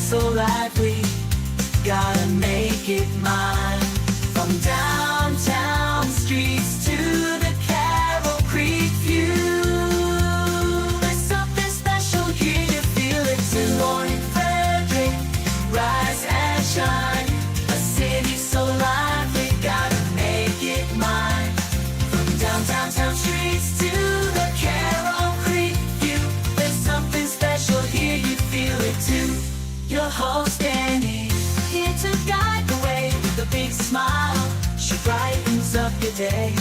so lively, gotta make it mine. From downtown streets to the Carroll Creek view, there's something special here, you feel it. Good morning Frederick, rise and shine. A city so lively, gotta make it mine. From downtown streets to the Carroll Creek view, there's something special here, you feel it too. Your host Danny, here to guide the way with a big smile. She brightens up your day,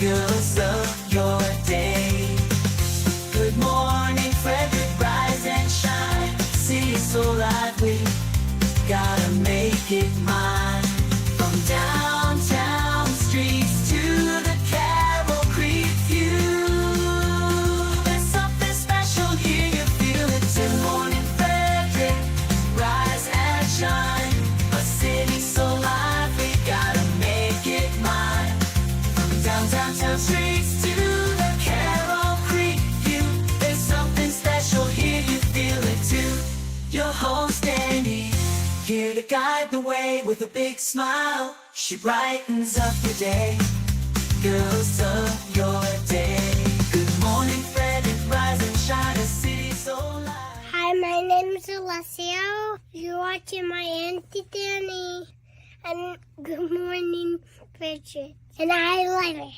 girls of your day. Good morning Frederick, rise and shine. City so lively, gotta make it mine. From downtown streets to the Carroll Creek view, there's something special here, you feel it. Good morning Frederick, rise and shine. A city so lively, gotta make it mine. From downtown streets to the Carroll Creek view, there's something special here, you feel it too. Your host Andy, here to guide the way with a big smile. She brightens up your day, girls of your day. Good morning Frederick, rise and shine. A city so lively. Hi, my name is Alessio. You're watching my Auntie Danny. And good morning, Frederick. And I love it.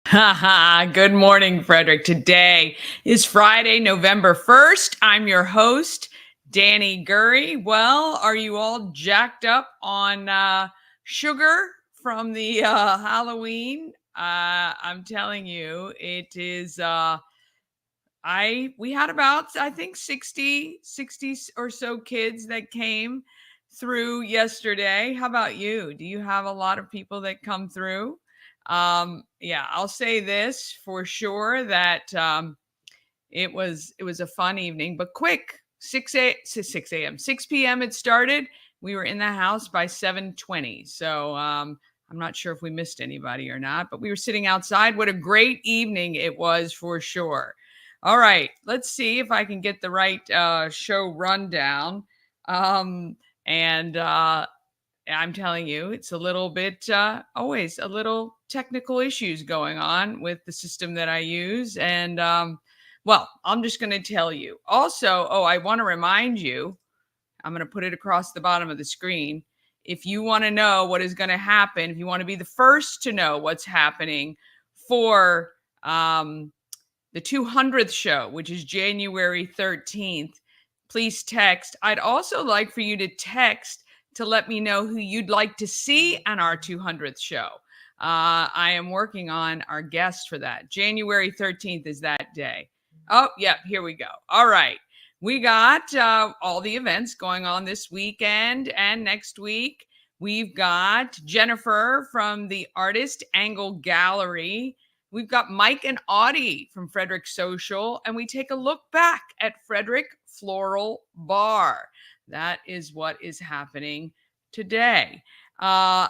Haha, good morning, Frederick. Today is Friday, November 1st. I'm your host, Danny Gurry. Well, are you all jacked up on sugar from the Halloween? I'm telling you, it is, we had about, I think 60 or so kids that came through yesterday. How about you? Do you have a lot of people that come through? Yeah, I'll say this for sure that it was a fun evening, but quick. 6 p.m. it started. We were in the house by 7:20. So I'm not sure if we missed anybody or not, but we were sitting outside. What a great evening it was for sure. All right, let's see if I can get the right show rundown. I'm telling you, it's a little bit, always a little technical issues going on with the system that I use. And, well, I'm just going to tell you. Also, I want to remind you, I'm going to put it across the bottom of the screen. If you want to know what is going to happen, if you want to be the first to know what's happening for the 200th show, which is January 13th, please text. I'd also like for you to text to let me know who you'd like to see on our 200th show. I am working on our guest for that. January 13th is that day. Oh, yeah, here we go. All right. We got all the events going on this weekend and next week. We've got Jennifer from the Artist Angle Gallery. We've got Mike and Audi from Frederick Social. And we take a look back at Frederick Floral Bar. That is what is happening today on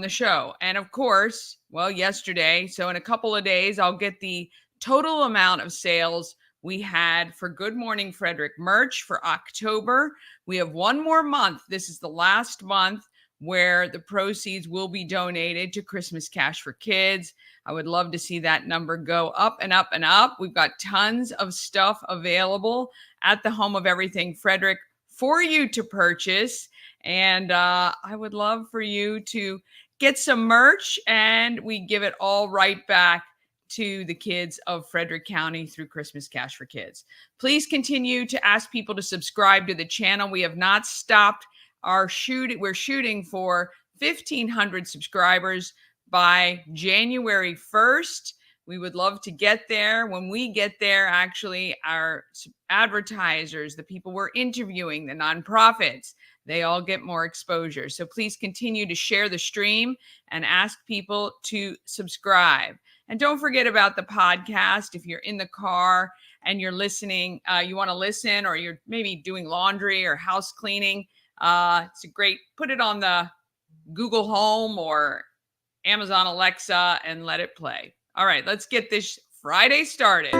the show. And of course, well, yesterday, so in a couple of days, I'll get the total amount of sales we had for Good Morning Frederick merch for October. We have one more month. This is the last month where the proceeds will be donated to Christmas Cash for Kids. I would love to see that number go up and up and up. We've got tons of stuff available at the Home of Everything Frederick for you to purchase. And I would love for you to get some merch, and we give it all right back to the kids of Frederick County through Christmas Cash for Kids. Please continue to ask people to subscribe to the channel. We have not stopped our shooting. We're shooting for 1,500 subscribers by January 1st. We would love to get there. When we get there, actually, our advertisers, the people we're interviewing, the nonprofits, they all get more exposure. So please continue to share the stream and ask people to subscribe. And don't forget about the podcast. If you're in the car and you're listening, you want to listen, or you're maybe doing laundry or house cleaning, it's a great, put it on the Google Home or Amazon Alexa and let it play. All right, let's get this Friday started.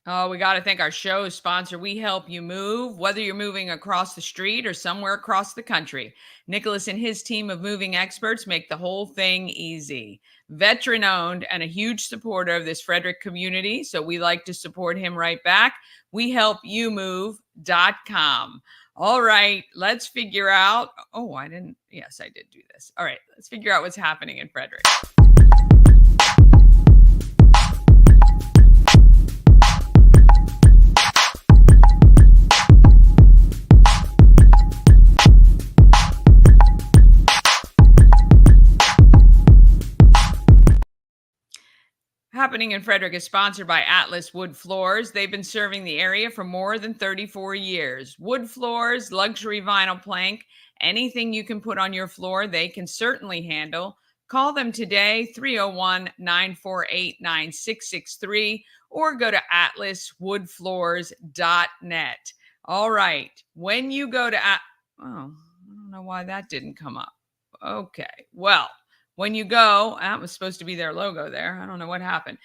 Oh, we got to thank our show sponsor. We help you move, whether you're moving across the street or somewhere across the country. Nicholas and his team of moving experts make the whole thing easy. Veteran owned and a huge supporter of this Frederick community. So we like to support him right back. We help you move.com. All right, let's figure out. Oh, I didn't. Yes, I did do this. All right, let's figure out what's happening in Frederick. Happening in Frederick is sponsored by Atlas Wood Floors. They've been serving the area for more than 34 years. Wood floors, luxury vinyl plank, anything you can put on your floor, they can certainly handle. Call them today, 301-948-9663, or go to atlaswoodfloors.net. All right. When you go to, oh, I don't know why that didn't come up. Okay. Well, when you go, that was supposed to be their logo there. I don't know what happened.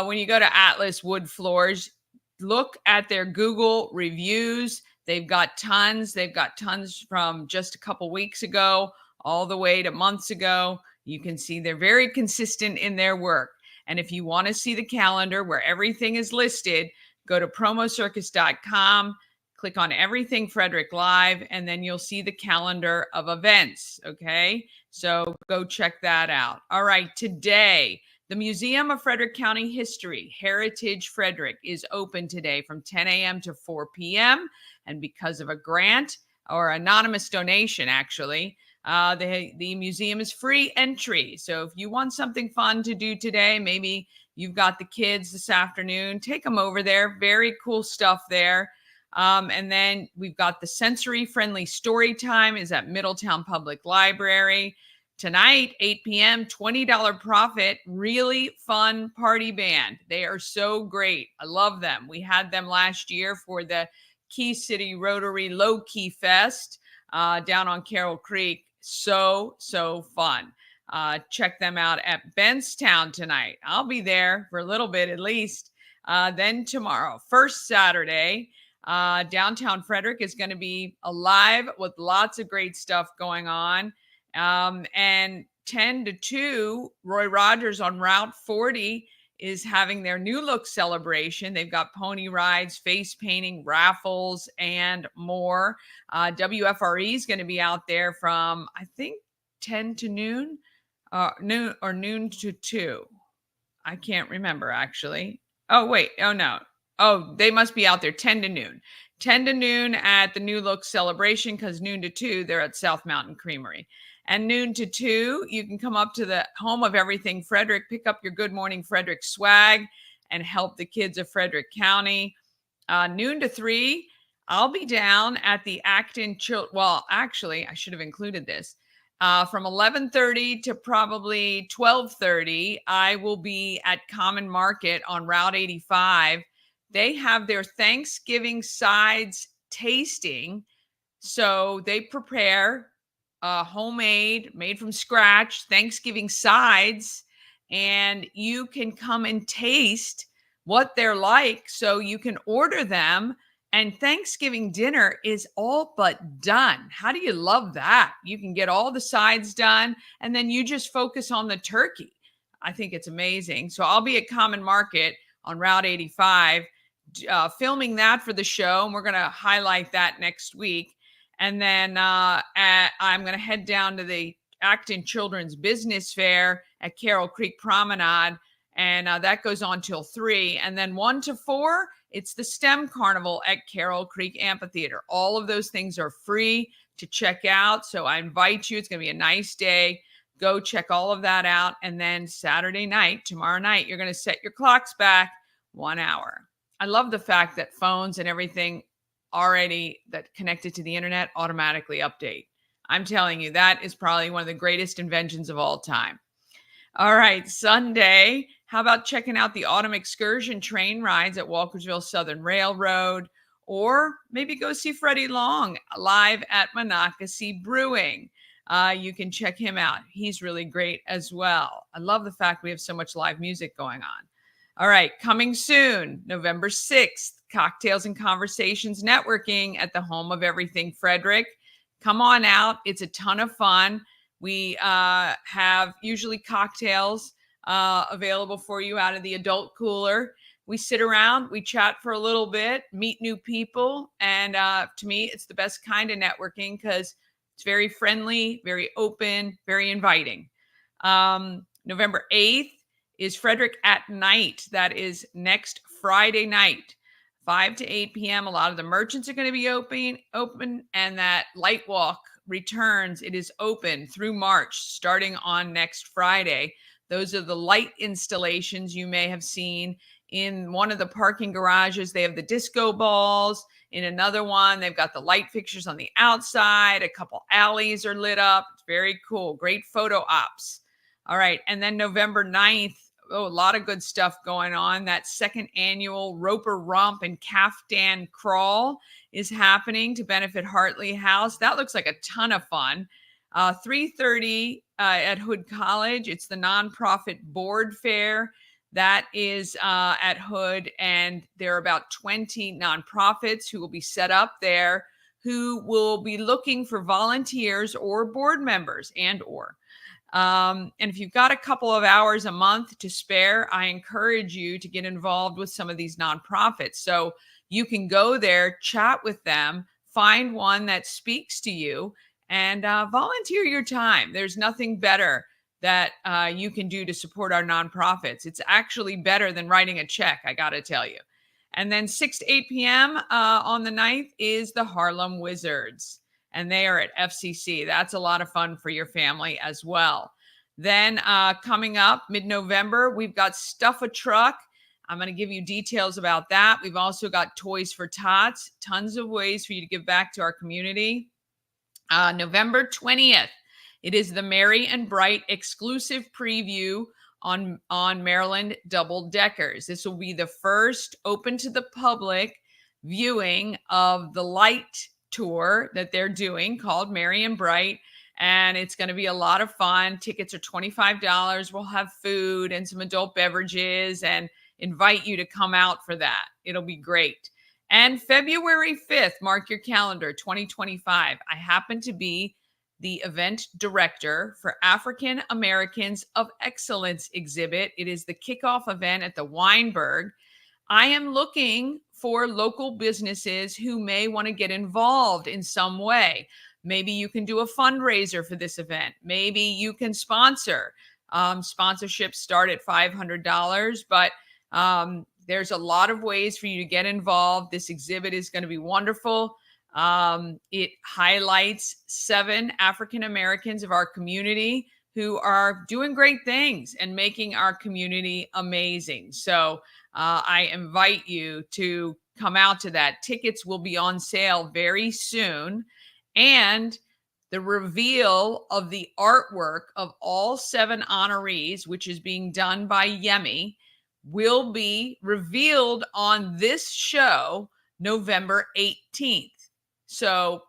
When you go to Atlas Wood Floors, look at their Google reviews. They've got tons. They've got tons from just a couple weeks ago all the way to months ago. You can see they're very consistent in their work. And if you want to see the calendar where everything is listed, go to promocircus.com. Click on Everything Frederick Live, and then you'll see the calendar of events, okay? So go check that out. All right, today, the Museum of Frederick County History, Heritage Frederick, is open today from 10 a.m. to 4 p.m. And because of a grant or anonymous donation, actually, the museum is free entry. So if you want something fun to do today, maybe you've got the kids this afternoon, take them over there. Very cool stuff there. And then we've got the sensory friendly story time is at Middletown Public Library. Tonight, 8 p.m., $20 profit, really fun party band. They are so great. I love them. We had them last year for the Key City Rotary Low Key Fest down on Carroll Creek. So fun. Check them out at Benstown tonight. I'll be there for a little bit at least. Then tomorrow, first Saturday, downtown Frederick is going to be alive with lots of great stuff going on. And 10 to 2, Roy Rogers on Route 40 is having their new look celebration. They've got pony rides, face painting, raffles, and more. WFRE is going to be out there from, I think, 10 to noon, noon to 2. I can't remember, actually. Oh, wait. Oh, no. Oh, they must be out there 10 to noon. 10 to noon at the New Look celebration, because noon to 2, they're at South Mountain Creamery. And noon to 2, you can come up to the home of Everything Frederick, pick up your Good Morning Frederick swag, and help the kids of Frederick County. Noon to 3, I'll be down at the Acton Well, actually, I should have included this. From 11:30 to probably 12:30, I will be at Common Market on Route 85. They have their Thanksgiving sides tasting. So they prepare homemade, made from scratch Thanksgiving sides, and you can come and taste what they're like so you can order them. And Thanksgiving dinner is all but done. How do you love that? You can get all the sides done, and then you just focus on the turkey. I think it's amazing. So I'll be at Common Market on Route 85, filming that for the show, and we're going to highlight that next week. And then I'm going to head down to the Acton Children's Business Fair at Carroll Creek Promenade, and that goes on till 3. And then 1 to 4, it's the STEM Carnival at Carroll Creek Amphitheater. All of those things are free to check out, so I invite you. It's going to be a nice day. Go check all of that out. And then Saturday night, tomorrow night, you're going to set your clocks back 1 hour. I love the fact that phones and everything already that connected to the internet automatically update. I'm telling you, that is probably one of the greatest inventions of all time. All right, Sunday, how about checking out the autumn excursion train rides at Walkersville Southern Railroad, or maybe go see Freddie Long live at Monocacy Brewing. You can check him out. He's really great as well. I love the fact we have so much live music going on. All right, coming soon, November 6th, Cocktails and Conversations Networking at the home of everything Frederick. Come on out. It's a ton of fun. We have usually cocktails available for you out of the adult cooler. We sit around, we chat for a little bit, meet new people. And to me, it's the best kind of networking because it's very friendly, very open, very inviting. November 8th is Frederick at Night. That is next Friday night, 5 to 8 p.m. A lot of the merchants are going to be open, and that light walk returns. It is open through March, starting on next Friday. Those are the light installations you may have seen. In one of the parking garages, they have the disco balls. In another one, they've got the light fixtures on the outside. A couple alleys are lit up. It's very cool. Great photo ops. All right. And then November 9th, a lot of good stuff going on. That second annual Roper Romp and Caftan Crawl is happening to benefit Hartley House. That looks like a ton of fun. 3:30 at Hood College. It's the nonprofit board fair. That is at Hood, and there are about 20 nonprofits who will be set up there who will be looking for volunteers or board members and if you've got a couple of hours a month to spare, I encourage you to get involved with some of these nonprofits. So you can go there, chat with them, find one that speaks to you, and volunteer your time. There's nothing better that you can do to support our nonprofits. It's actually better than writing a check, I got to tell you. And then 6 to 8 p.m. On the 9th is the Harlem Wizards, and they are at FCC. That's a lot of fun for your family as well. Then coming up mid-November, we've got Stuff a Truck. I'm going to give you details about that. We've also got Toys for Tots, tons of ways for you to give back to our community. November 20th, it is the Merry and Bright exclusive preview on Maryland Double Deckers. This will be the first open to the public viewing of the light tour that they're doing called Merry and Bright. And it's going to be a lot of fun. Tickets are $25. We'll have food and some adult beverages and invite you to come out for that. It'll be great. And February 5th, mark your calendar, 2025. I happen to be the event director for African Americans of Excellence exhibit. It is the kickoff event at the Weinberg. I am looking for local businesses who may want to get involved in some way. Maybe you can do a fundraiser for this event. Maybe you can sponsor. Sponsorships start at $500, but there's a lot of ways for you to get involved. This exhibit is going to be wonderful. It highlights 7 African Americans of our community who are doing great things and making our community amazing. So I invite you to come out to that. Tickets will be on sale very soon. And the reveal of the artwork of all 7 honorees, which is being done by Yemi, will be revealed on this show November 18th. So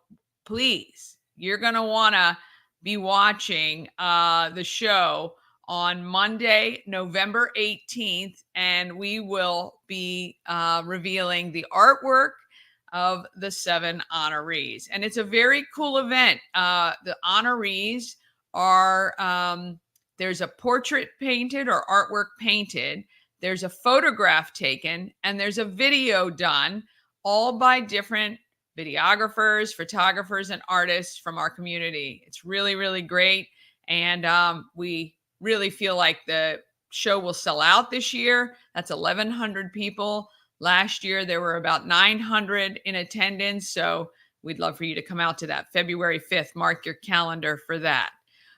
please, you're going to want to be watching the show on Monday, November 18th, and we will be revealing the artwork of the 7 honorees. And it's a very cool event. The honorees are, there's a portrait painted or artwork painted, there's a photograph taken, and there's a video done, all by different videographers, photographers, and artists from our community. It's really, really great. And we really feel like the show will sell out this year. That's 1,100 people. Last year, there were about 900 in attendance. So we'd love for you to come out to that February 5th. Mark your calendar for that.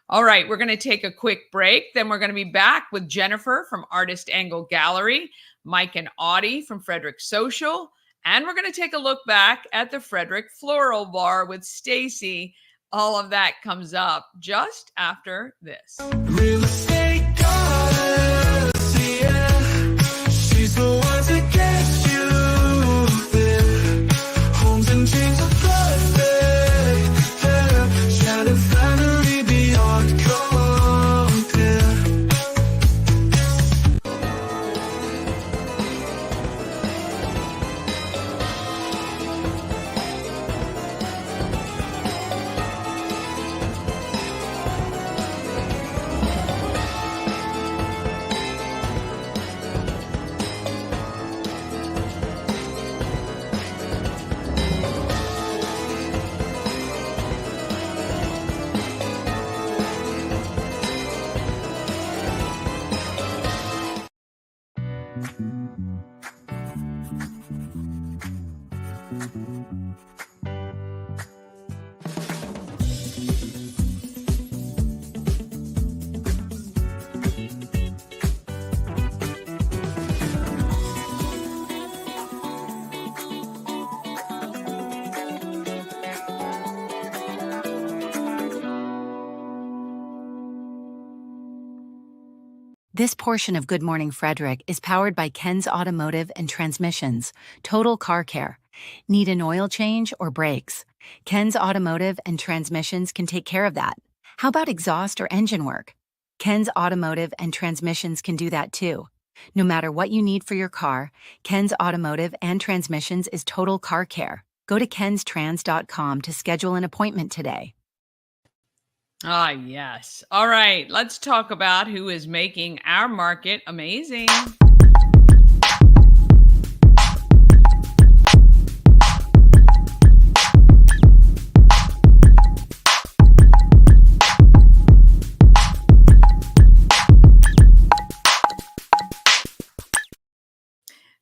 All right, we're going to take a quick break. Then we're going to be back with Jennifer from Artist Angle Gallery, Mike and Audi from Frederick Social, and we're going to take a look back at the Frederick Floral Bar with Stacey. All of that comes up just after this. Real estate goddess, yeah. She's the one to get you there. Homes and dreams are perfect, yeah. Shattered family beyond compare. This portion of Good Morning Frederick is powered by Ken's Automotive and Transmissions, Total Car Care. Need an oil change or brakes? Ken's Automotive and Transmissions can take care of that. How about exhaust or engine work? Ken's Automotive and Transmissions can do that too. No matter what you need for your car, Ken's Automotive and Transmissions is Total Car Care. Go to kenstrans.com to schedule an appointment today. Ah, yes. All right, let's talk about who is making our market amazing.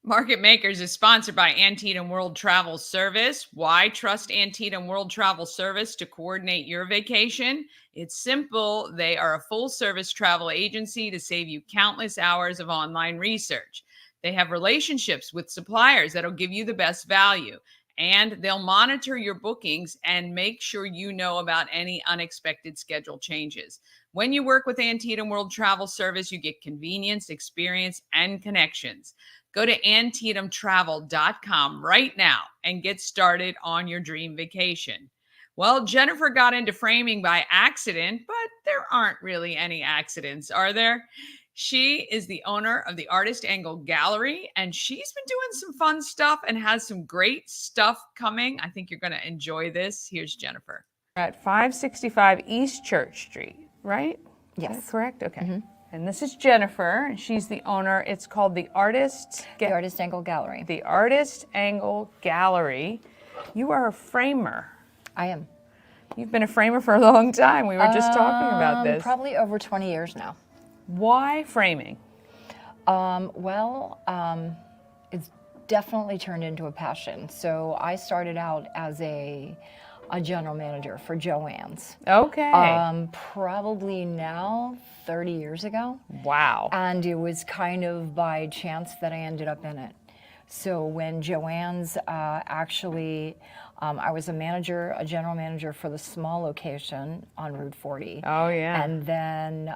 Market Makers is sponsored by Antietam World Travel Service. Why trust Antietam World Travel Service to coordinate your vacation? It's simple. They are a full-service travel agency to save you countless hours of online research. They have relationships with suppliers that'll give you the best value, and they'll monitor your bookings and make sure you know about any unexpected schedule changes. When you work with Antietam World Travel Service, you get convenience, experience, and connections. Go to AntietamTravel.com right now and get started on your dream vacation. Well, Jennifer got into framing by accident, but there aren't really any accidents, are there? She is the owner of the Artist Angle Gallery, and she's been doing some fun stuff and has some great stuff coming. I think you're going to enjoy this. Here's Jennifer. At 565 East Church Street, right? Yes. Is that correct? Okay. And this is Jennifer, and she's the owner. It's called the Artist Angle Gallery. The Artist Angle Gallery. You are a framer. I am. You've been a framer for a long time. We were just talking about this. Probably over 20 years now. Why framing? It's definitely turned into a passion. So I started out as a general manager for Joann's. Okay. Probably now 30 years ago. Wow. And it was kind of by chance that I ended up in it. So when Joann's I was a general manager for the small location on Route 40. Oh, yeah. And then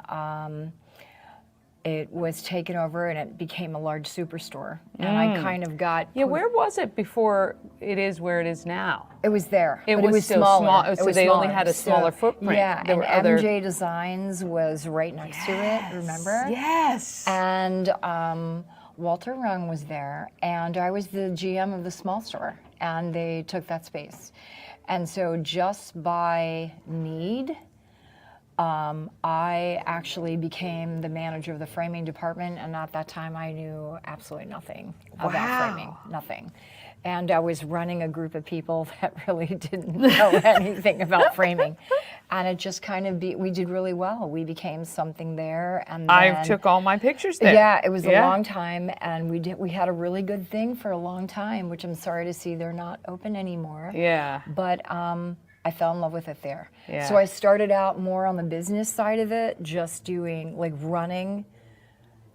it was taken over and it became a large superstore. And I kind of got... Yeah, where was it before it is where it is now? It was there. It was still smaller. small. It So was they only smaller. had a smaller footprint. Yeah, There and were MJ Designs was right next to it, remember? Yes. And Walter Rung was there, and I was the GM of the small store, and they took that space. And so just by need, I actually became the manager of the framing department, and at that time I knew absolutely nothing about framing, nothing. And I was running a group of people that really didn't know anything about framing. And it just kind of, we did really well. We became something there. And I took all my pictures there. Yeah, it was a long time, and we had a really good thing for a long time, which I'm sorry to see they're not open anymore. Yeah. But I fell in love with it there. Yeah. So I started out more on the business side of it, just doing, like, running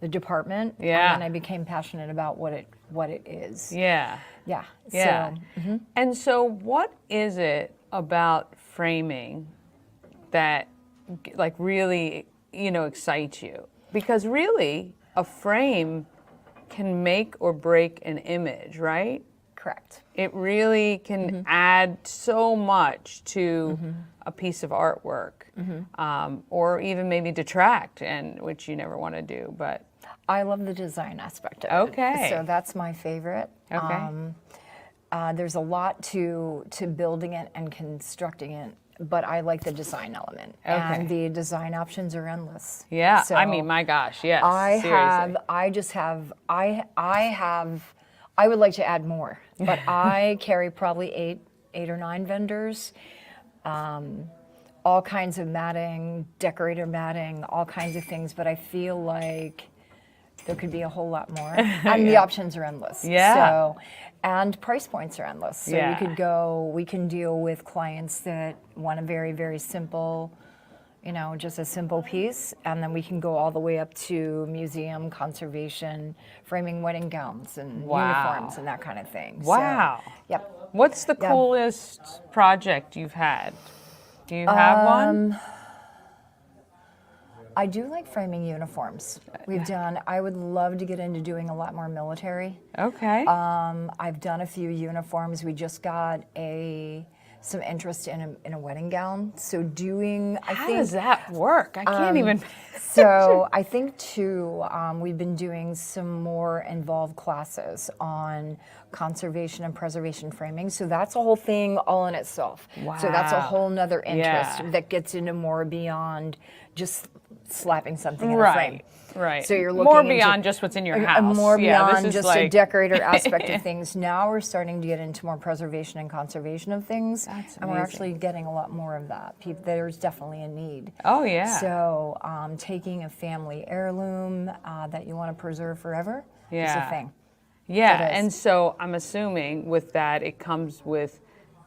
the department. Yeah. And then I became passionate about what it is. Yeah. Yeah. Yeah. So, And so what is it about framing that like really, excites you? Because really a frame can make or break an image, right? correct. It really can add so much to a piece of artwork, or even maybe detract, and which you never want to do. But I love the design aspect of it. Okay. So that's my favorite. Okay. There's a lot to building it and constructing it, but I like the design element. Okay. And the design options are endless. yeah, So I mean, my gosh, yes. I would like to add more, but I carry probably eight or nine vendors, all kinds of matting, decorator matting, all kinds of things, but I feel like there could be a whole lot more. And the options are endless. Yeah. So, and price points are endless. So Yeah. we can deal with clients that want a very, very simple, just a simple piece, and then we can go all the way up to museum, conservation, framing wedding gowns and uniforms and that kind of thing. Wow. So, yep. What's the coolest project you've had? Do you have one? I do like framing uniforms. I would love to get into doing a lot more military. Okay. I've done a few uniforms. We just got some interest in a wedding gown. So How does that work? I can't even. So I think too, we've been doing some more involved classes on conservation and preservation framing. So that's a whole thing all in itself. Wow. So that's a whole nother interest Yeah. that gets into more beyond just slapping something in a frame. Right. So you're looking more into- beyond just what's in your house. More Yeah, this beyond is just like, a decorator aspect of things. Now we're starting to get into more preservation and conservation of things. That's and we're amazing. actually getting a lot more of that. There's definitely a need. Oh yeah. So taking a family heirloom that you want to preserve forever is Yeah. a thing. Yeah, It is. and so I'm assuming with that it comes with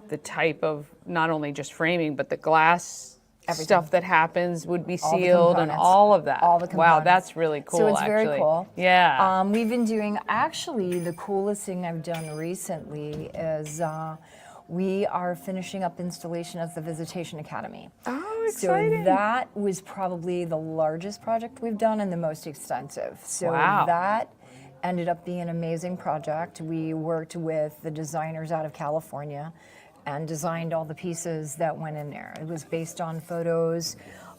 the type of not only just framing but the glass stuff that happens would be All the sealed and components. all of that. All the Wow, components. that's really cool. So it's actually. very cool. Yeah. We've been doing, actually, the coolest thing I've done recently is we are finishing up installation of the Visitation Academy. Oh, exciting. So that was probably the largest project we've done and the most extensive. So Wow. that ended up being an amazing project. We worked with the designers out of California and designed all the pieces that went in there. It was based on photos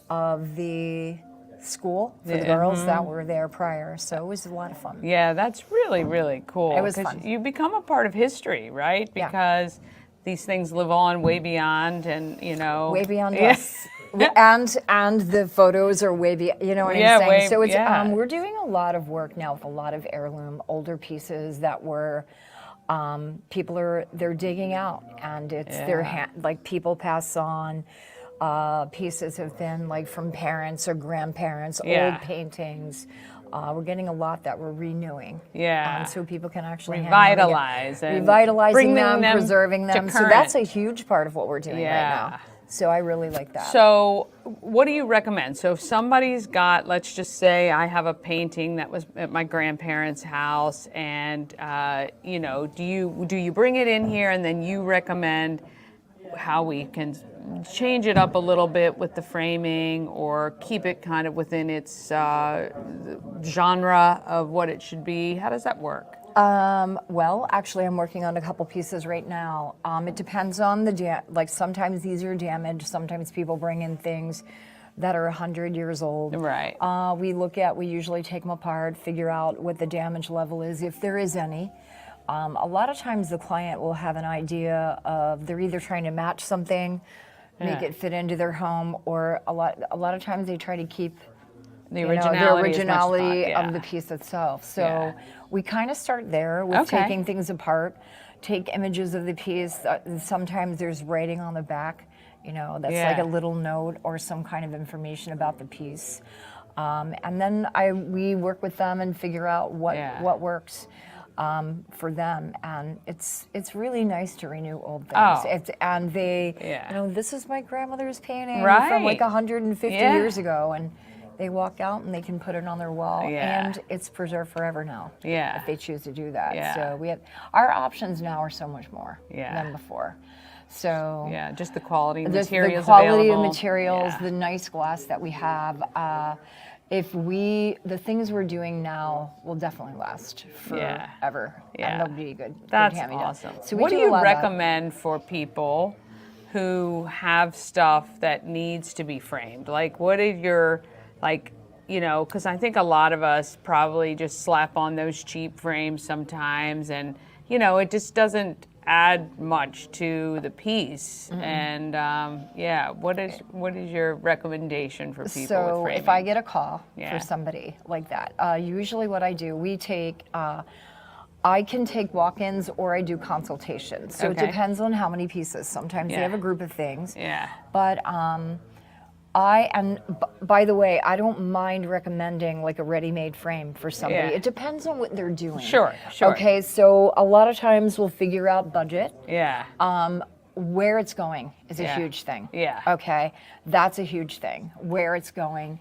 of the school for the girls that were there prior. So it was a lot of fun. Yeah, that's really, really cool. It was 'Cause fun. You become a part of history, right? Yeah. Because these things live on way beyond, and Way beyond Yeah. us. And the photos are way beyond, you know what Yeah, I'm saying? way- So it's yeah. we're doing a lot of work now with a lot of heirloom, older pieces that were they're digging out, and it's their like people pass on. Pieces have been like from parents or grandparents, Yeah. old paintings. We're getting a lot that we're renewing. Yeah. So people can actually hang them again. Revitalize and Revitalizing bringing them, them preserving to them. So that's a current. huge part of what we're doing right Yeah. now. So I really like that. So, what do you recommend? So, if somebody's got, let's just say, I have a painting that was at my grandparents' house, and do you bring it in here, and then you recommend how we can change it up a little bit with the framing, or keep it kind of within its genre of what it should be? How does that work? Well, actually, I'm working on a couple pieces right now. It depends on like sometimes these are damaged. Sometimes people bring in things that are 100 years old. Right. We usually take them apart, figure out what the damage level is, if there is any. A lot of times the client will have an idea of they're either trying to match something, make it fit into their home, or a lot of times they try to keep The the originality, originality yeah. of the piece itself. So Yeah. we kind of start there with Okay. taking things apart, take images of the piece. Sometimes there's writing on the back, that's like Yeah. a little note or some kind of information about the piece. And then we work with them and figure out what works for them. And it's really nice to renew old things. Oh. This is my grandmother's painting Right. from like 150 Yeah. years ago, and they walk out and they can put it on their wall, Yeah. and it's preserved forever now. Yeah. If they choose to do that. Yeah. So our options now are so much more Yeah. than before. So Yeah, just the quality of just materials the quality available. of materials, Yeah. the nice glass that we have. The things we're doing now will definitely last Yeah. forever, Yeah. and they'll be good. That's good hand-me-down. awesome. So we what do a you lot of that. recommend for people who have stuff that needs to be framed? Like, what is your, because I think a lot of us probably just slap on those cheap frames sometimes, and, it just doesn't add much to the piece. And, what is your recommendation for people with So framing? if I get a call Yeah. for somebody like that, usually what I do, I can take walk-ins or I do consultations. So Okay. it depends on how many pieces. Sometimes they Yeah. have a group of things. Yeah. But By the way, I don't mind recommending like a ready-made frame for somebody. Yeah. It depends on what they're doing. Sure. Okay, so a lot of times we'll figure out budget. Yeah. Where it's going is a Yeah. huge thing. Yeah. Okay, that's a huge thing. Where it's going,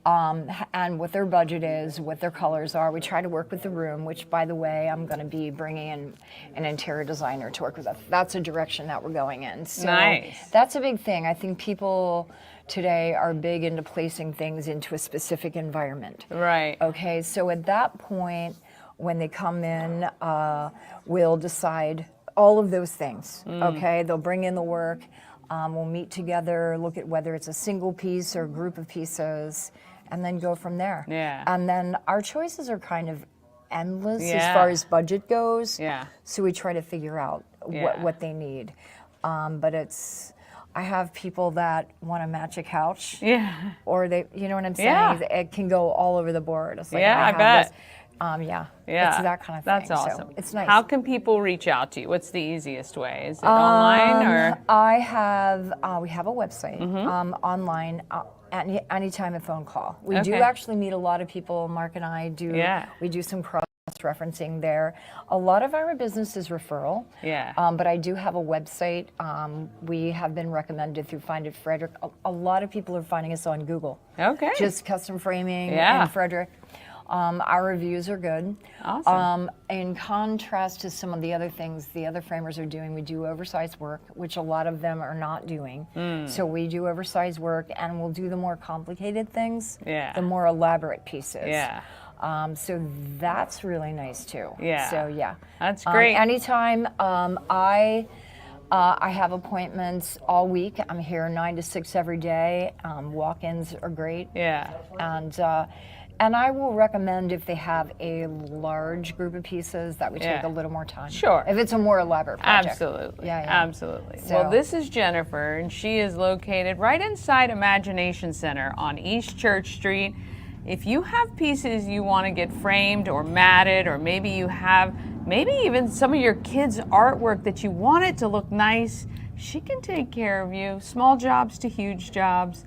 and what their budget is, what their colors are. We try to work with the room, which, by the way, I'm going to be bringing in an interior designer to work with us. That's a direction that we're going in. So Nice. that's a big thing. I think people today are big into placing things into a specific environment. Right. Okay, so at that point, when they come in, we'll decide all of those things. Okay, they'll bring in the work. We'll meet together, look at whether it's a single piece or a group of pieces, and then go from there. Yeah. And then our choices are kind of endless as Yeah. far as budget goes. Yeah. So we try to figure out Yeah. what they need. But I have people that want to match a couch. Yeah. Or they, you know what I'm saying? Yeah. It can go all over the board. It's like, Yeah, I have bet. this. Yeah. Yeah. It's that kind of That's thing. awesome. So it's nice. How can people reach out to you? What's the easiest way? Is it online or? I have, we have a website Mm-hmm. online. Anytime a phone call. We do Okay. actually meet a lot of people. Mark and I do. Yeah. We do some cross-referencing there. A lot of our business is referral. Yeah. But I do have a website. We have been recommended through Find It Frederick. A lot of people are finding us on Google. Okay. Just custom framing Yeah. and Frederick. Our reviews are good. Awesome. In contrast to some of the other things the other framers are doing, we do oversized work, which a lot of them are not doing. So we do oversized work, and we'll do the more complicated things, Yeah. the more elaborate pieces. Yeah. So that's really nice too. Yeah. So yeah. That's great. Anytime I have appointments all week. I'm here 9 to 6 every day. Walk-ins are great. Yeah. And I will recommend if they have a large group of pieces that we take Yeah. a little more time. Sure. If it's a more elaborate project. Absolutely. Yeah. Absolutely. So- Well, this is Jennifer, and she is located right inside Imagination Center on East Church Street. If you have pieces you want to get framed or matted, or maybe you have even some of your kids' artwork that you want it to look nice, she can take care of you. Small jobs to huge jobs.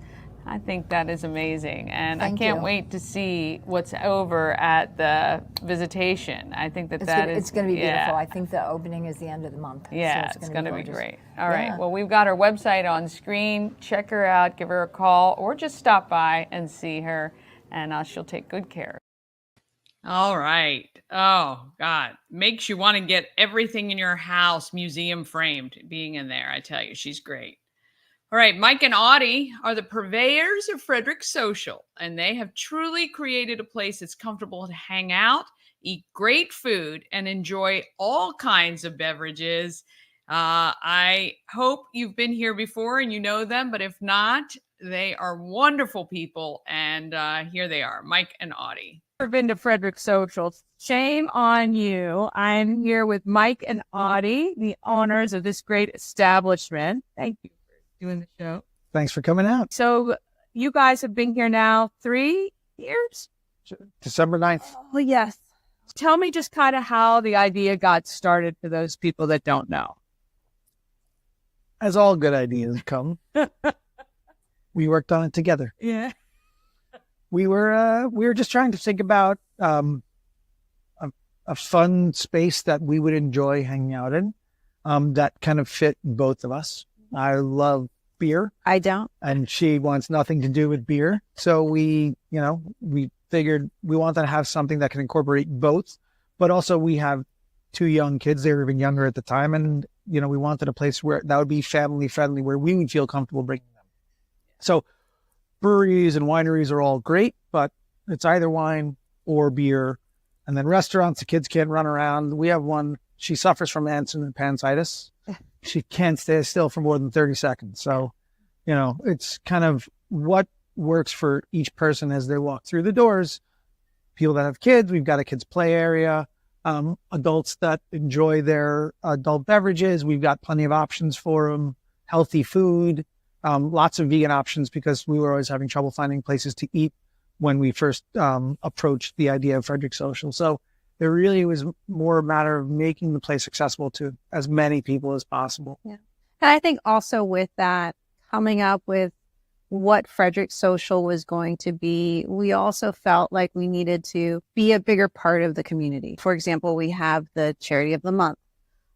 I think that is amazing, and Thank I can't you. wait to see what's over at the visitation. I think It's going to be yeah. beautiful. I think the opening is the end of the month. Yeah, so it's going to be gorgeous. great. All right. Yeah. Well, we've got her website on screen. Check her out, give her a call, or just stop by and see her, and she'll take good care. All right. Oh, God. Makes you want to get everything in your house museum framed being in there. I tell you, she's great. All right, Mike and Audi are the purveyors of Frederick Social, and they have truly created a place that's comfortable to hang out, eat great food, and enjoy all kinds of beverages. I hope you've been here before and you know them, but if not, they are wonderful people, and here they are, Mike and Audi. Never been to Frederick Social. Shame on you. I'm here with Mike and Audi, the owners of this great establishment. Thank you for doing the show. Thanks for coming out. So you guys have been here now 3 years? December 9th. Oh, yes. Tell me just kind of how the idea got started for those people that don't know. As all good ideas come, we worked on it together. Yeah. We were just trying to think about a fun space that we would enjoy hanging out in, that kind of fit both of us. I love beer, I don't. and she wants nothing to do with beer. So we figured we wanted to have something that can incorporate both, but also we have 2 young kids. They were even younger at the time. And, we wanted a place where that would be family friendly, where we would feel comfortable bringing them. So breweries and wineries are all great, but it's either wine or beer. And then restaurants, the kids can't run around. We have one, she suffers from appendicitis. She can't stay still for more than 30 seconds. So, it's kind of what works for each person as they walk through the doors. People that have kids, we've got a kids play area. Adults that enjoy their adult beverages, we've got plenty of options for them. Healthy food, lots of vegan options, because we were always having trouble finding places to eat when we first approached the idea of Frederick Social. So it really was more a matter of making the place accessible to as many people as possible. Yeah. And I think also with that, coming up with what Frederick Social was going to be, we also felt like we needed to be a bigger part of the community. For example, we have the Charity of the Month,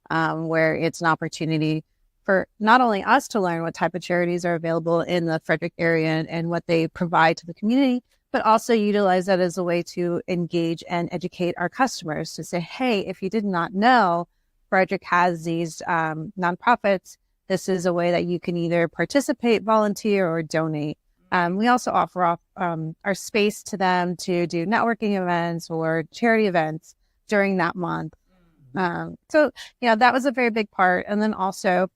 where it's an opportunity for not only us to learn what type of charities are available in the Frederick area and what they provide to the community, but also utilize that as a way to engage and educate our customers to say, hey, if you did not know, Frederick has these nonprofits. This is a way that you can either participate, volunteer, or donate. We also offer our space to them to do networking events or charity events during that month. So, that was a very big part. And then also,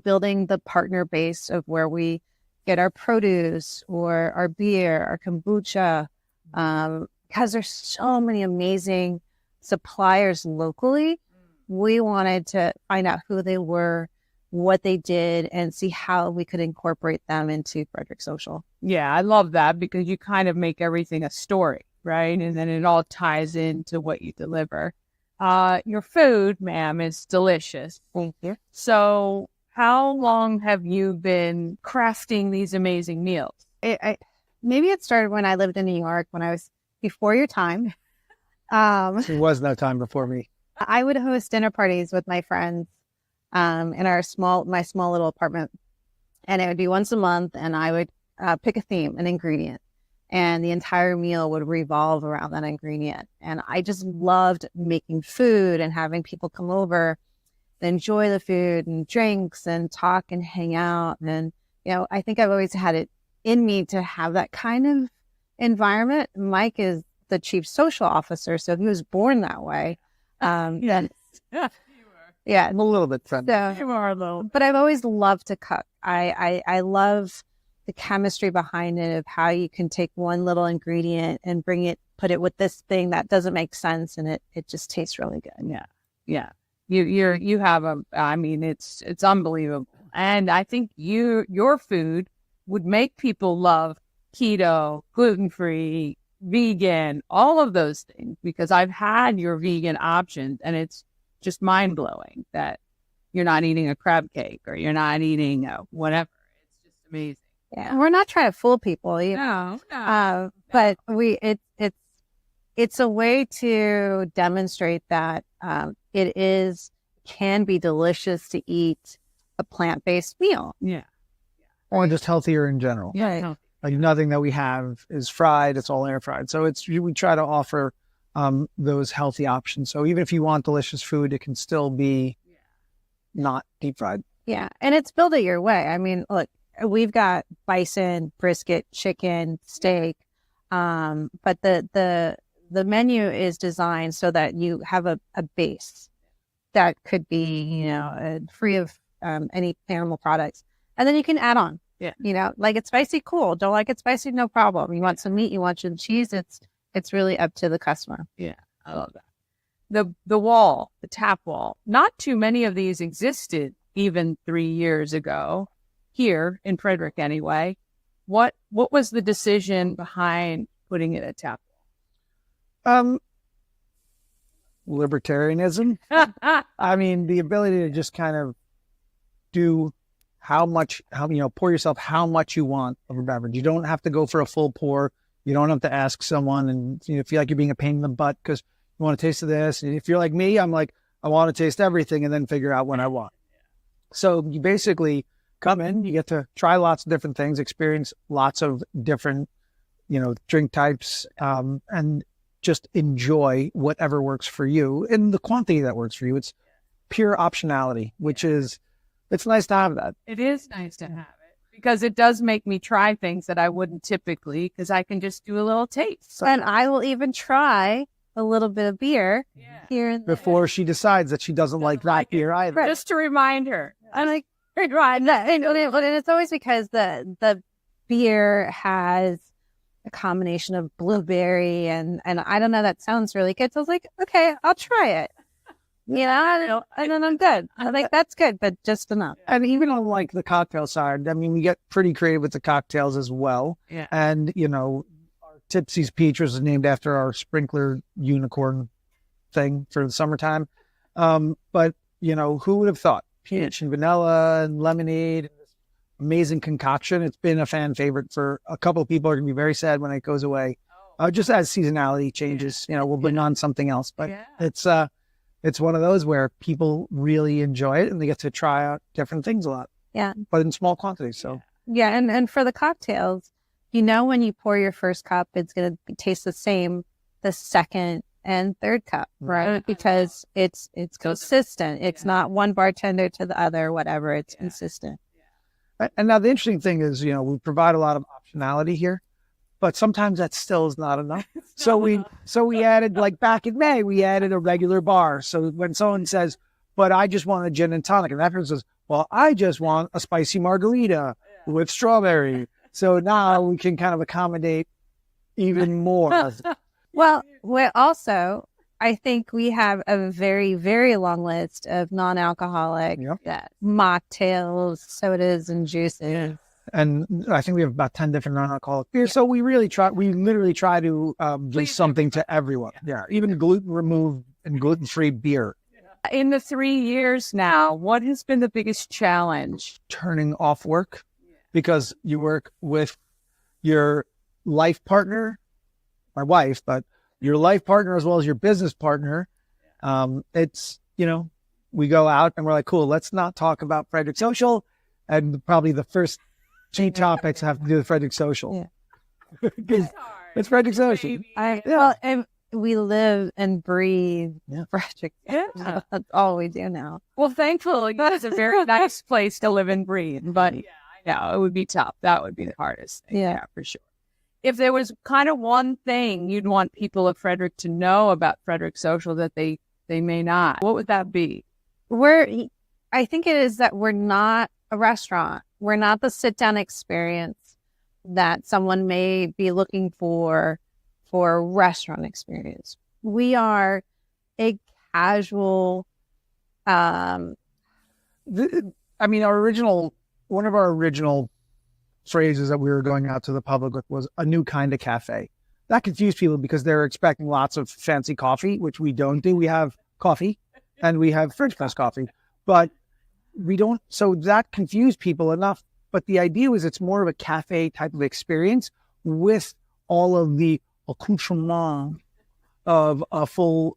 building the partner base of where we get our produce or our beer, our kombucha, because there's so many amazing suppliers locally. We wanted to find out who they were, what they did, and see how we could incorporate them into Frederick Social. Yeah, I love that because you kind of make everything a story, right? And then it all ties into what you deliver. Your food, ma'am, is delicious. Thank you. So how long have you been crafting these amazing meals? Maybe it started when I lived in New York, when I was before your time. There was no time before me. I would host dinner parties with my friends in my small little apartment. And it would be once a month, and I would pick a theme, an ingredient, and the entire meal would revolve around that ingredient. And I just loved making food and having people come over, enjoy the food and drinks and talk and hang out. And, I think I've always had it in me to have that kind of environment. Mike is the chief social officer, so he was born that way. Yes. Yeah, I'm a little bit friendly. You are, though. But I've always loved to cook. I love the chemistry behind it, of how you can take one little ingredient and put it with this thing that doesn't make sense, and it just tastes really good. Yeah. You have it's unbelievable. And I think your food would make people love keto, gluten-free, vegan, all of those things, because I've had your vegan options, and it's just mind-blowing that you're not eating a crab cake or you're not eating whatever. It's just amazing. Yeah, we're not trying to fool people. No. But it's a way to demonstrate that it can be delicious to eat a plant-based meal. Yeah. Or just healthier in general. Yeah. Like nothing that we have is fried. It's all air fried. So we try to offer those healthy options. So even if you want delicious food, it can still be not deep fried. Yeah. And it's build it your way. I mean, look, we've got bison, brisket, chicken, steak. But the menu is designed so that you have a base that could be, free of any animal products. And then you can add on. Yeah. Like it's spicy, cool. Don't like it spicy, no problem. You want some meat, you want some cheese. It's really up to the customer. Yeah, I love that. The tap wall. Not too many of these existed even 3 years ago, here in Frederick anyway. What was the decision behind putting it at tap wall? Libertarianism. I mean, the ability to just kind of do pour yourself how much you want of a beverage. You don't have to go for a full pour. You don't have to ask someone and feel like you're being a pain in the butt because you want a taste of this. And if you're like me, I'm like, I want to taste everything and then figure out what I want. So you basically come in, you get to try lots of different things, experience lots of different, drink types, and just enjoy whatever works for you in the quantity that works for you. It's pure optionality, which is, it's nice to have that. It is nice to have it because it does make me try things that I wouldn't typically, because I can just do a little taste. And I will even try a little bit of beer here and there. Before she decides that she doesn't like that beer either. Just to remind her. I'm like, right. And it's always because the beer has a combination of blueberry and I don't know, that sounds really good. So I was like, okay, I'll try it. And then I'm good. I think that's good, but just enough. And even on like the cocktail side, I mean, we get pretty creative with the cocktails as well. Yeah. And, our Tipsy's Peach was named after our sprinkler unicorn thing for the summertime. But, who would have thought? Peach and vanilla and lemonade, and this amazing concoction. It's been a fan favorite for a couple of people. Are going to be very sad when it goes away. Just as seasonality changes, we'll bring on something else. But it's one of those where people really enjoy it and they get to try out different things a lot. Yeah. But in small quantities. So Yeah. And for the cocktails, when you pour your first cup, it's going to taste the same the second and third cup, right? Because it's consistent. It's not one bartender to the other, whatever. It's consistent. And now the interesting thing is, we provide a lot of optionality here, but sometimes that still is not enough. So we added, like back in May, we added a regular bar. So when someone says, but I just want a gin and tonic, and that person says, well, I just want a spicy margarita with strawberry. So now we can kind of accommodate even more. Well, also, I think we have a very, very long list of non-alcoholic mocktails, sodas, and juices. And I think we have about 10 different non-alcoholic beers. So we literally try to give something to everyone. Yeah, even gluten-removed and gluten-free beer. In the 3 years now, what has been the biggest challenge? Turning off work because you work with your life partner, my wife, but your life partner as well as your business partner. It's, we go out and we're like, cool, let's not talk about Frederick Social. And probably the first 2 topics have to do with Frederick Social. Yeah. It's Frederick Social. Well, and we live and breathe Frederick. Yeah. That's all we do now. Well, thankfully, it's a very nice place to live and breathe. But I know it would be tough. That would be the hardest thing. Yeah, for sure. If there was kind of one thing you'd want people of Frederick to know about Frederick Social that they may not, what would that be? I think it is that we're not a restaurant. We're not the sit-down experience that someone may be looking for a restaurant experience. We are a casual. One of our original phrases that we were going out to the public with was a new kind of cafe. That confused people because they're expecting lots of fancy coffee, which we don't do. We have coffee and we have French press coffee, but we don't. So that confused people enough. But the idea was it's more of a cafe type of experience with all of the accoutrement of a full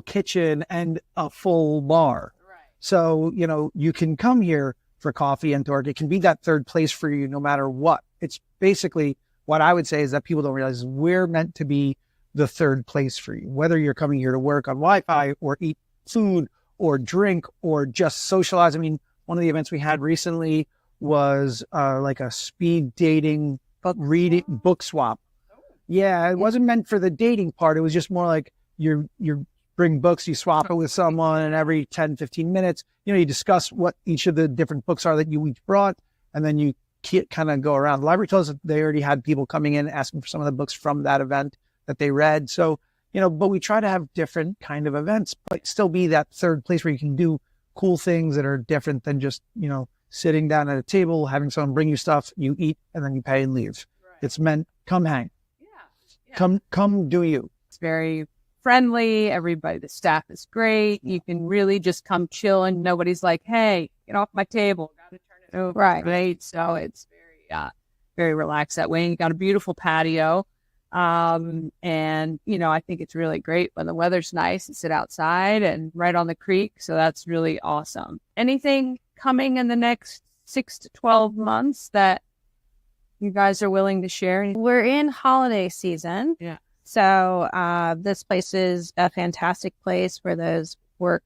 kitchen and a full bar. Right. So, you can come here for coffee and dark. It can be that third place for you no matter what. It's basically what I would say is that people don't realize we're meant to be the third place for you, whether you're coming here to work on Wi-Fi or eat food or drink or just socialize. One of the events we had recently was like a speed dating book swap. Yeah, it wasn't meant for the dating part. It was just more like you bring books, you swap it with someone, and every 10, 15 minutes, you discuss what each of the different books are that you each brought, and then you kind of go around. The library told us that they already had people coming in asking for some of the books from that event that they read. So, but we try to have different kind of events, but still be that third place where you can do cool things that are different than just, sitting down at a table, having someone bring you stuff, you eat, and then you pay and leave. Right. It's meant, come hang. Yeah. Come do you. It's very friendly. Everybody, the staff is great. You can really just come chill and nobody's like, hey, get off my table. Got to turn it over. Right. So it's very relaxed that way. And you got a beautiful patio. And, I think it's really great when the weather's nice and sit outside and right on the creek. So that's really awesome. Anything coming in the next 6 to 12 months that you guys are willing to share? We're in holiday season. Yeah. So this place is a fantastic place for those work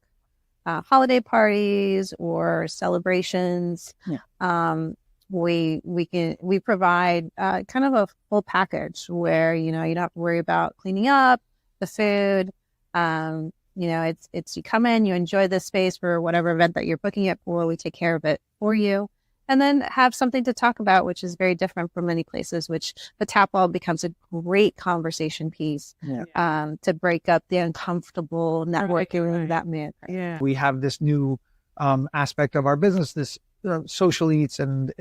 holiday parties or celebrations. Yeah. We provide kind of a full package where you don't have to worry about cleaning up the food. It's you come in, you enjoy the space for whatever event that you're booking it for. We take care of it for you. And then have something to talk about, which is very different from many places, which the tap wall becomes a great conversation piece to break up the uncomfortable networking that man. Yeah. We have this new aspect of our business, this social eats, and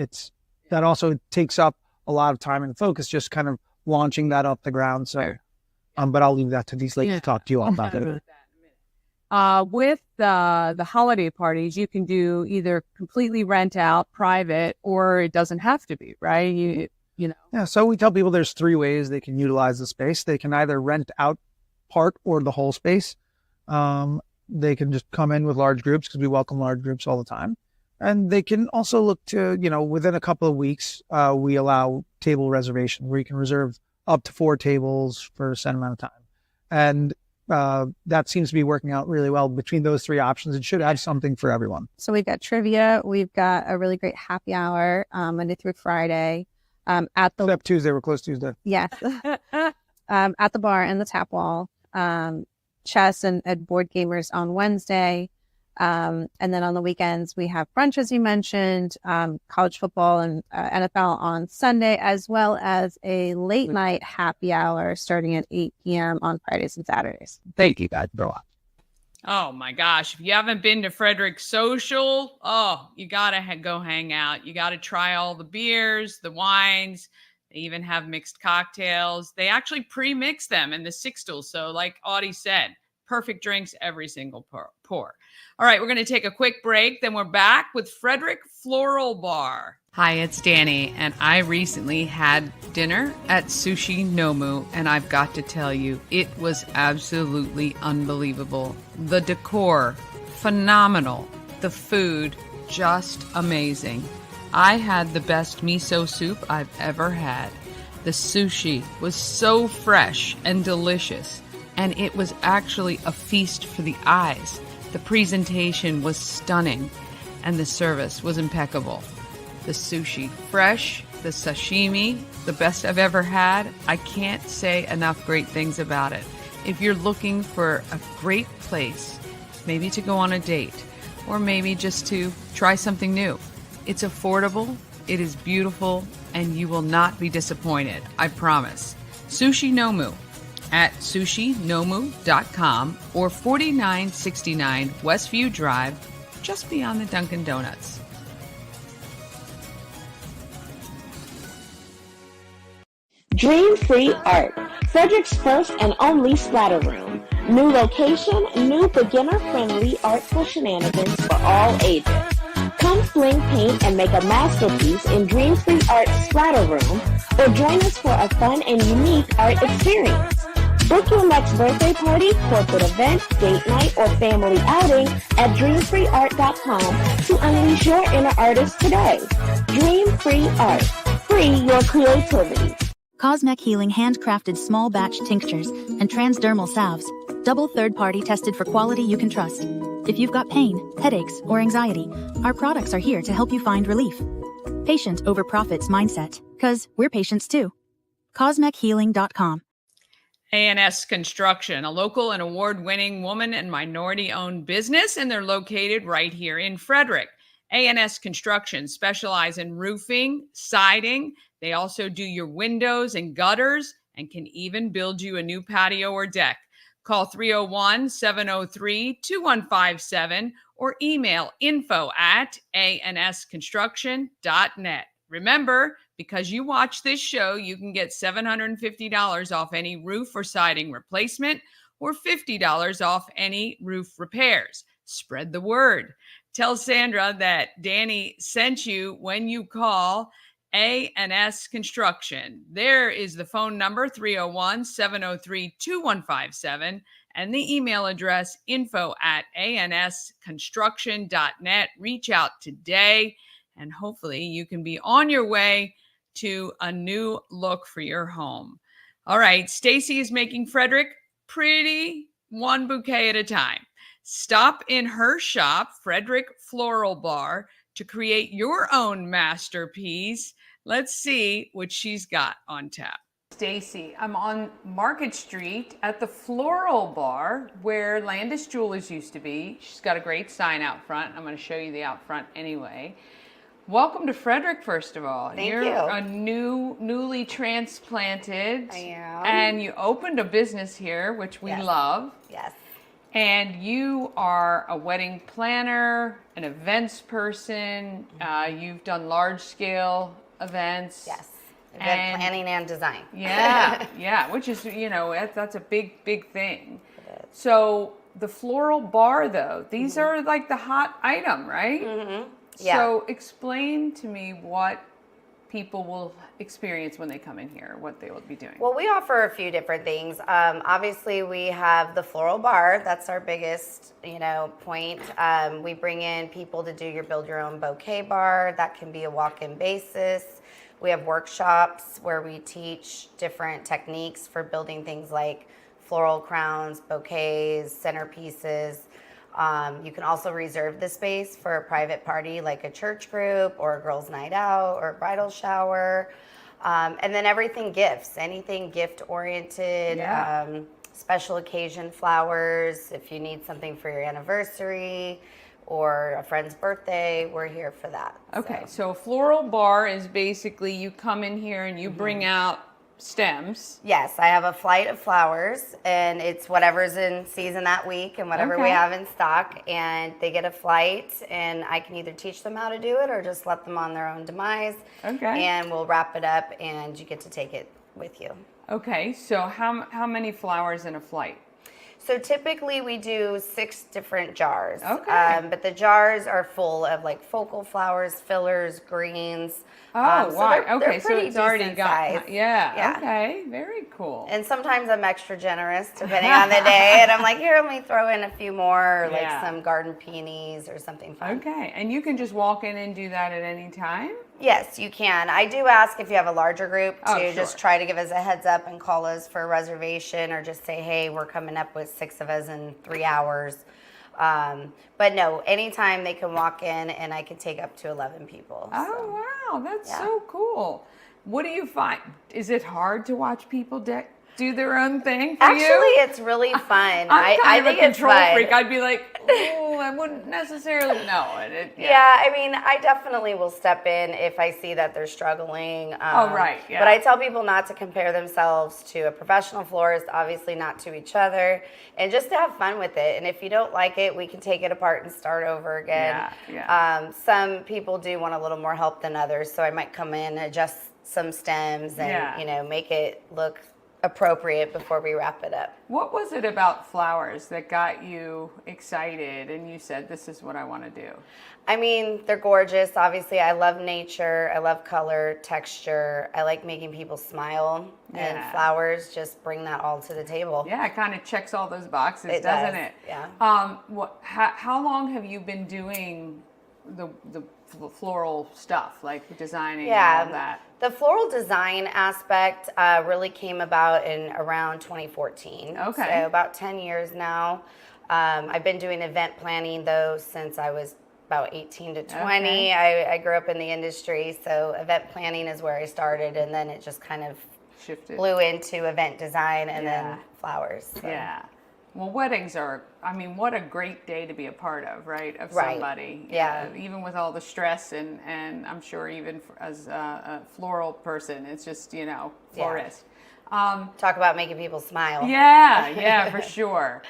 that also takes up a lot of time and focus, just kind of launching that off the ground. So, but I'll leave that to these ladies to talk to you all about it. With the holiday parties, you can do either completely rent out private, or it doesn't have to be, right? You know. Yeah, so we tell people there's 3 ways they can utilize the space. They can either rent out part or the whole space. They can just come in with large groups, because we welcome large groups all the time. And they can also look to, within a couple of weeks, we allow table reservation, where you can reserve up to 4 tables for a set amount of time. And that seems to be working out really well. Between those 3 options, it should have something for everyone. So we've got trivia. We've got a really great happy hour Monday through Friday. Except Tuesday, we're closed Tuesday. Yes. At the bar and the tap wall. Chess and board gamers on Wednesday. And then on the weekends, we have brunch, as you mentioned, college football and NFL on Sunday, as well as a late night happy hour starting at 8 p.m. on Fridays and Saturdays. Thank you, guys. Go on. Oh my gosh. If you haven't been to Frederick Social, you got to go hang out. You got to try all the beers, the wines. They even have mixed cocktails. They actually pre-mix them in the Sixtel. So like Audi said, perfect drinks every single pour. All right, we're going to take a quick break. Then we're back with Frederick Floral Bar. Hi, it's Danny, and I recently had dinner at Sushi Nomu, and I've got to tell you, it was absolutely unbelievable. The decor, phenomenal. The food, just amazing. I had the best miso soup I've ever had. The sushi was so fresh and delicious, and it was actually a feast for the eyes. The presentation was stunning, and the service was impeccable. The sushi, fresh, the sashimi, the best I've ever had. I can't say enough great things about it. If you're looking for a great place, maybe to go on a date, or maybe just to try something new, it's affordable, it is beautiful, and you will not be disappointed, I promise. Sushi Nomu at sushinomu.com or 4969 Westview Drive, just beyond the Dunkin' Donuts. Dream Free Art, Frederick's first and only splatter room. New location, new beginner-friendly artful shenanigans for all ages. Come fling paint and make a masterpiece in Dream Free Art Splatter Room, or join us for a fun and unique art experience. Book your next birthday party, corporate event, date night, or family outing at dreamfreeart.com to unleash your inner artist today. Dream Free Art. Free your creativity. Cosmec Healing handcrafted small batch tinctures and transdermal salves. Double third-party tested for quality you can trust. If you've got pain, headaches, or anxiety, our products are here to help you find relief. Patient over profits mindset, 'cause we're patients too. CosmecHealing.com. A&S Construction, a local and award-winning woman and minority-owned business, and they're located right here in Frederick. A&S Construction specialize in roofing, siding. They also do your windows and gutters and can even build you a new patio or deck. Call 301-703-2157 or email info@ansconstruction.net. Remember, because you watch this show, you can get $750 off any roof or siding replacement or $50 off any roof repairs. Spread the word. Tell Sandra that Danny sent you when you call A&S Construction. There is the phone number, 301-703-2157, and the email address, info@ansconstruction.net. Reach out today, and hopefully you can be on your way to a new look for your home. All right, Stacey is making Frederick pretty, one bouquet at a time. Stop in her shop, Frederick Floral Bar, to create your own masterpiece. Let's see what she's got on tap. Stacey, I'm on Market Street at the Floral Bar where Landis Jewelers used to be. She's got a great sign out front. I'm going to show you the out front anyway. Welcome to Frederick, first of all. You're a newly transplanted. I am. And you opened a business here, which we love. Yes. And you are a wedding planner, an events person. You've done large-scale events. Yes. Event planning and design. Yeah, yeah, which is, that's a big, big thing. So the floral bar, though, these are like the hot item, right? Mm-hmm. Yeah. So explain to me what people will experience when they come in here, what they will be doing. Well, we offer a few different things. Obviously, we have the floral bar. That's our biggest, point. We bring in people to do your build your own bouquet bar. That can be a walk-in basis. We have workshops where we teach different techniques for building things like floral crowns, bouquets, centerpieces. You can also reserve the space for a private party like a church group or a girls' night out or a bridal shower. And then everything gifts, anything gift oriented, special occasion flowers. If you need something for your anniversary or a friend's birthday, we're here for that. Okay, so a floral bar is basically you come in here and you bring out stems. Yes, I have a flight of flowers, and it's whatever's in season that week and whatever we have in stock, and they get a flight, and I can either teach them how to do it or just let them on their own demise. Okay. And we'll wrap it up, and you get to take it with you. Okay, so how many flowers in a flight? So typically we do 6 different jars. Okay. But the jars are full of like focal flowers, fillers, greens. Oh, so wow. they're Okay, so pretty it's already decent got, size. yeah, okay, very cool. And sometimes I'm extra generous depending on the day. And I'm like, here, let me throw in a few more, like some garden peonies or something fun. Okay, and you can just walk in and do that at any time? Yes, you can. I do ask if you have a larger group to sure. just try to give us a heads up and call us for a reservation, or just say, hey, we're coming up with 6 of us in 3 hours. But no, anytime they can walk in, and I can take up to 11 people. Oh, wow, that's so cool. What do you find? Is it hard to watch people do their own thing for you? Actually, it's really fun. I'm I kind think of a it's control fun. freak. I'd be like, oh, I wouldn't necessarily know. Yeah, I mean, I definitely will step in if I see that they're struggling. Right, yeah. But I tell people not to compare themselves to a professional florist, obviously not to each other, and just to have fun with it. And if you don't like it, we can take it apart and start over again. Some people do want a little more help than others, so I might come in, adjust some stems, and make it look appropriate before we wrap it up. What was it about flowers that got you excited and you said, this is what I want to do? I mean, they're gorgeous. Obviously, I love nature. I love color, texture. I like making people smile. And flowers just bring that all to the table. Yeah, it kind of checks all those boxes, It doesn't does, it? yeah. How long have you been doing the floral stuff, like designing and all that? The floral design aspect really came about in around 2014. Okay. So about 10 years now. I've been doing event planning, though, since I was about 18 to 20. Okay. I grew up in the industry, so event planning is where I started, and then it just kind of shifted, blew into event design and then flowers. So. Yeah. Well, weddings are, I mean, what a great day to be a part of, right? Of somebody. Yeah. Even with all the stress and I'm sure even as a floral person, it's just, florist. Talk about making people smile. Yeah, for sure.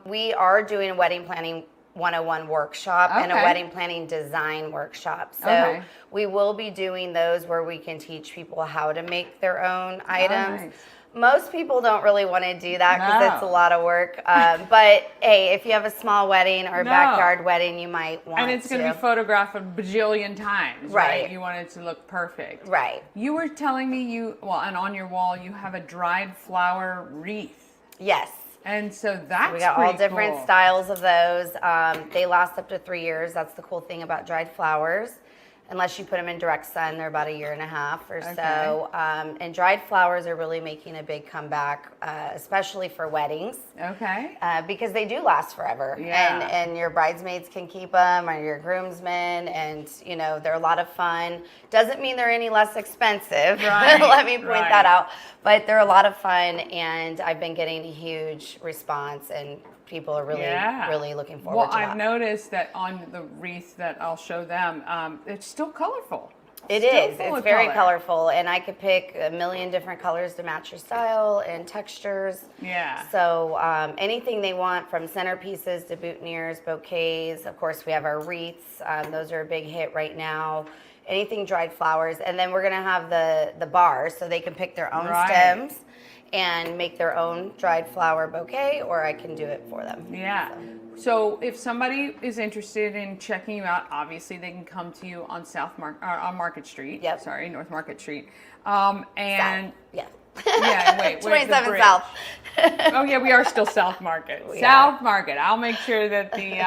We are doing a wedding planning 101 workshop and a wedding planning design workshop. So we will be doing those where we can teach people how to make their own items. Nice. Most people don't really want to do that because it's a lot of work. But hey, if you have a small wedding or a backyard wedding, you might want to. And it's going to be photographed a bajillion times, right? You want it to look perfect. Right. You were telling me and on your wall you have a dried flower wreath. Yes. And so that's we got all different cool. styles of those. They last up to 3 years. That's the cool thing about dried flowers. Unless you put them in direct sun, they're about 1.5 years or so. And dried flowers are really making a big comeback, especially for weddings. Okay. Because they do last forever. Yeah. And your bridesmaids can keep them, or your groomsmen, and they're a lot of fun. Doesn't mean they're any less expensive. Right. Let me point that out. But they're a lot of fun, and I've been getting a huge response, and people are really looking forward to that. Well, I've noticed that on the wreath that I'll show them, it's still colorful. It is. It's very colorful, and I could pick a million different colors to match your style and textures. Yeah. So anything they want, from centerpieces to boutonnieres, bouquets. Of course, we have our wreaths. Those are a big hit right now. Anything dried flowers, and then we're gonna have the bar, so they can pick their own stems. and make their own dried flower bouquet, or I can do it for them. Yeah. So if somebody is interested in checking you out, obviously they can come to you on on Market Street. Yep. Sorry, North Market Street. South. Yeah. Yeah, wait, 27 South. Oh yeah, we are still South Market. South Market. I'll make sure that the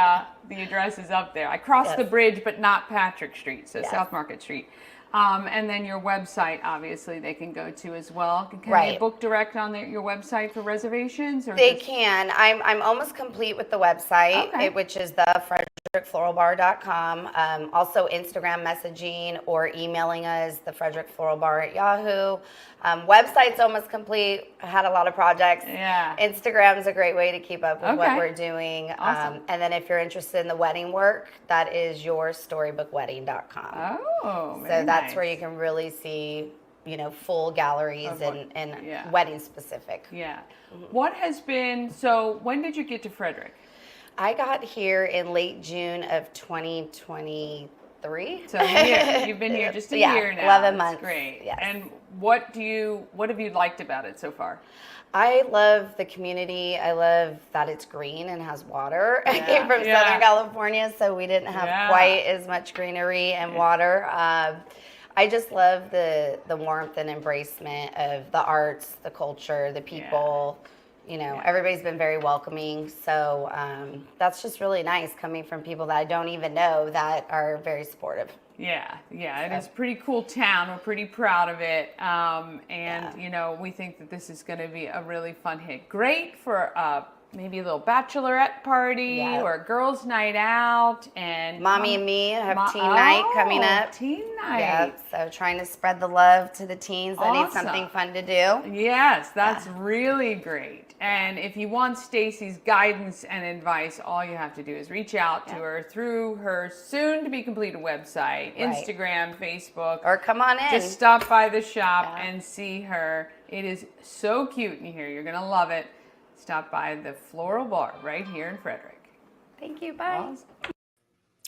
address is up there. I crossed the bridge, but not Patrick Street, so South Market Street. And then your website, obviously, they can go to as well. Can they book direct on your website for reservations? Or they can. I'm almost complete with the website, which is the FrederickFloralBar.com. Also Instagram messaging or emailing us, the Frederick Floral Bar at Yahoo. Website's almost complete. I had a lot of projects. Yeah. Instagram's a great way to keep up with what we're doing. Awesome. And then if you're interested in the wedding work, that is YourStorybookWedding.com. Oh, so that's where you can really see, full galleries and wedding specific. Yeah. What has been, so when did you get to Frederick? I got here in late June of 2023. So you've been here just a year now. 11 months. That's great. Yes. And what have you liked about it so far? I love the community. I love that it's green and has water. I came from Southern California, so we didn't have quite as much greenery and water. I just love the warmth and embracement of the arts, the culture, the people. Everybody's been very welcoming. So that's just really nice coming from people that I don't even know that are very supportive. Yeah, it is a pretty cool town. We're pretty proud of it. We think that this is going to be a really fun hit. Great for maybe a little bachelorette party or a girls' night out. And Mommy and me have teen night coming up. Teen night. Yep. So trying to spread the love to the teens that need something fun to do. Yes, that's really great. And if you want Stacey's guidance and advice, all you have to do is reach out to her through her soon-to-be completed website, Instagram, Facebook. Or come on in. Just stop by the shop and see her. It is so cute in here. You're going to love it. Stop by the Floral Bar right here in Frederick. Thank you. Bye.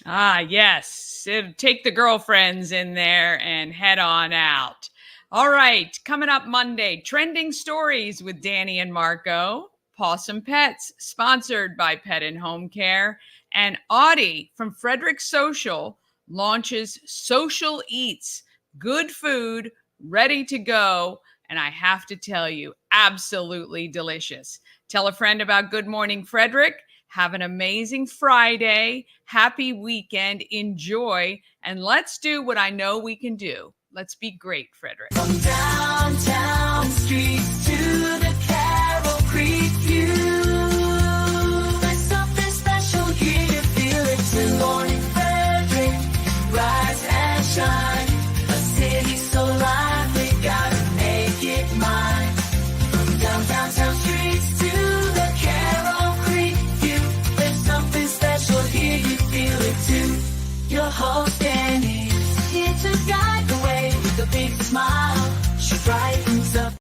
Awesome. Yes. Take the girlfriends in there and head on out. All right. Coming up Monday, Trending Stories with Danny and Marco. Possum Pets, sponsored by Pet and Home Care. And Audi from Frederick Social launches Social Eats. Good food, ready to go. And I have to tell you, absolutely delicious. Tell a friend about Good Morning Frederick. Have an amazing Friday. Happy weekend. Enjoy. And let's do what I know we can do. Let's be great, Frederick. From down